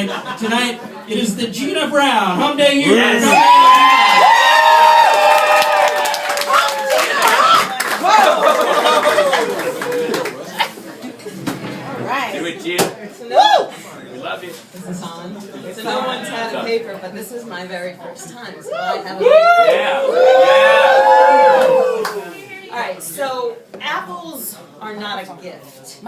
tonight. Tonight, it is the Gina Brown Hump Day Humor. Yes. Do it, Gina. Woo! We love you. Is this on? So no one's had a paper, but this is my very first time, so I have a paper. Yeah. Alright, so apples are not a gift.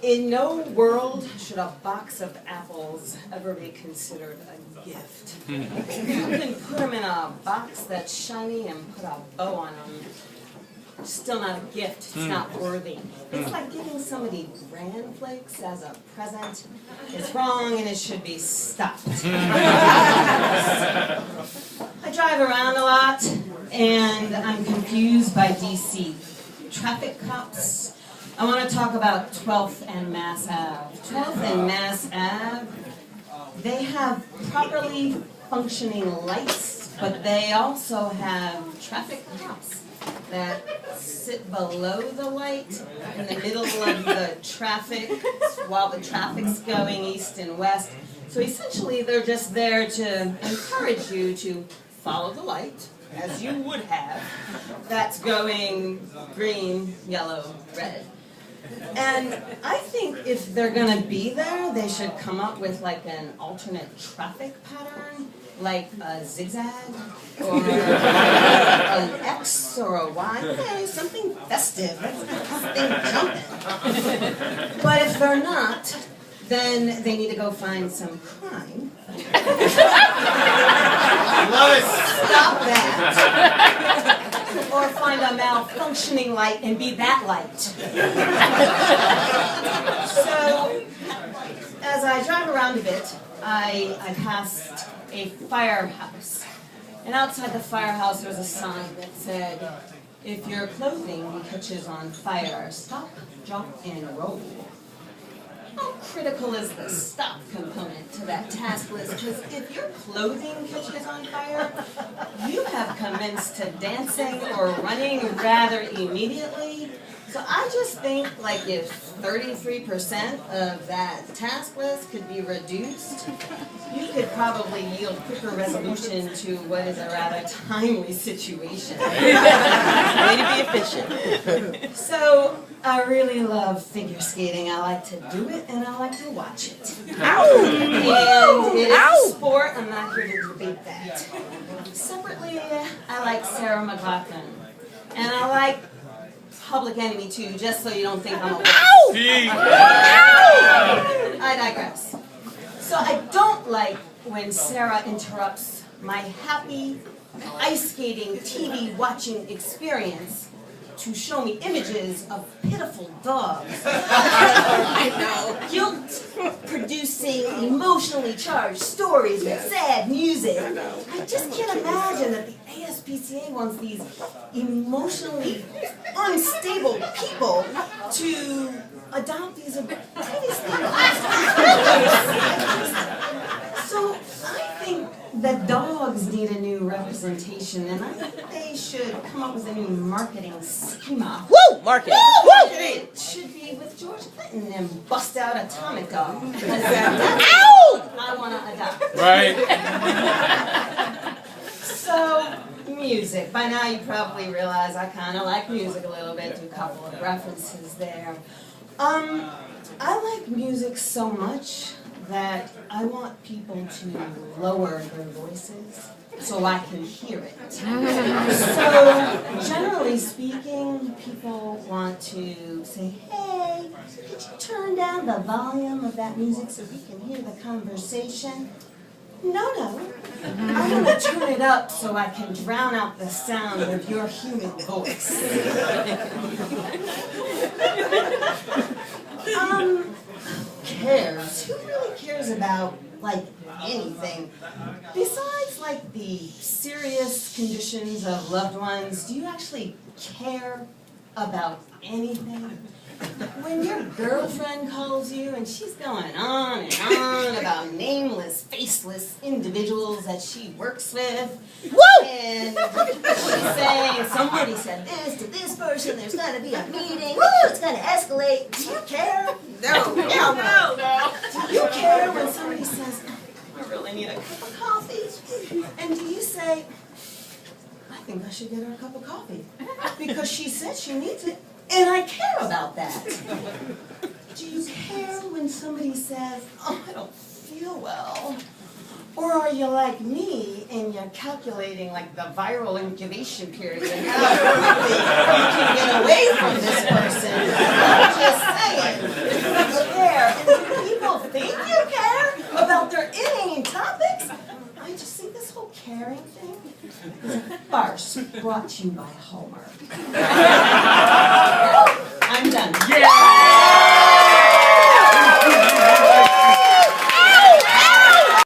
In no world should a box of apples ever be considered a gift. You can put them in a box that's shiny and put a bow on them. Still not a gift. It's not worthy. It's like giving somebody bran flakes as a present. It's wrong and it should be stopped. I drive around a lot and I'm confused by DC. Traffic cops. I want to talk about 12th and Mass Ave. 12th and Mass Ave, they have properly functioning lights, but they also have traffic cops that sit below the light in the middle of the traffic while the traffic's going east and west. So essentially they're just there to encourage you to follow the light, as you would have, that's going green, yellow, red. And I think if they're going to be there, they should come up with like an alternate traffic pattern, like a zigzag, or an X or a Y, something festive, something jumping. But if they're not, then they need to go find some crime. Love it. Stop that. Or find a malfunctioning light and be that light. So, as I drive around a bit, I passed a firehouse. And outside the firehouse there was a sign that said, if your clothing catches on fire, stop, drop, and roll. How critical is the stop component to that task list? Because if your clothing catches on fire, you have commenced to dancing or running rather immediately. So I just think like if 33% of that task list could be reduced, you could probably yield quicker resolution to what is a rather timely situation. Way to be efficient. So I really love figure skating. I like to do it and I like to watch it. Ow! And it is a sport. I'm not here to debate that. Separately, I like Sarah McLachlan. And I like Public Enemy too, just so you don't think I'm a Ow! I digress. So I don't like when Sarah interrupts my happy ice skating TV watching experience to show me images of pitiful dogs. I know. Guilt-producing, emotionally charged stories with sad music. I just can't imagine that the ASPCA wants these emotionally unstable people to adopt these previously. So I think that dogs need a new representation, and I think they should come up with a new marketing schema. Woo! Marketing. Woo! Woo! It should be with George Clinton and bust out Atomic Dog. Ow! I want to adopt. Right. So, music. By now you probably realize I kind of like music a little bit, do a couple of references there. I like music so much that I want people to lower their voices so I can hear it. So, generally speaking, people want to say, hey, could you turn down the volume of that music so we can hear the conversation? No. I'm going to turn it up so I can drown out the sound of your human voice. Who cares? Who really cares about, like, anything? Besides, like, the serious conditions of loved ones, do you actually care about anything? When your girlfriend calls you and she's going on and on about nameless, faceless faceless individuals that she works with. Woo! And she's saying, somebody said this to this person, there's gonna be a meeting, woo, it's gonna escalate. Do you care? No, hell no. Do you care when somebody says, I really need a cup of coffee? And do you say, I think I should get her a cup of coffee because she said she needs it, and I care about that. Do you care when somebody says, oh, I don't feel well? Or are you like me and you're calculating like the viral incubation period and how quickly you can get away from this person? I'm just saying, you care. And do people think you care about their inane topics? I just think this whole caring thing is a farce brought to you by Homer. I'm done. Yeah!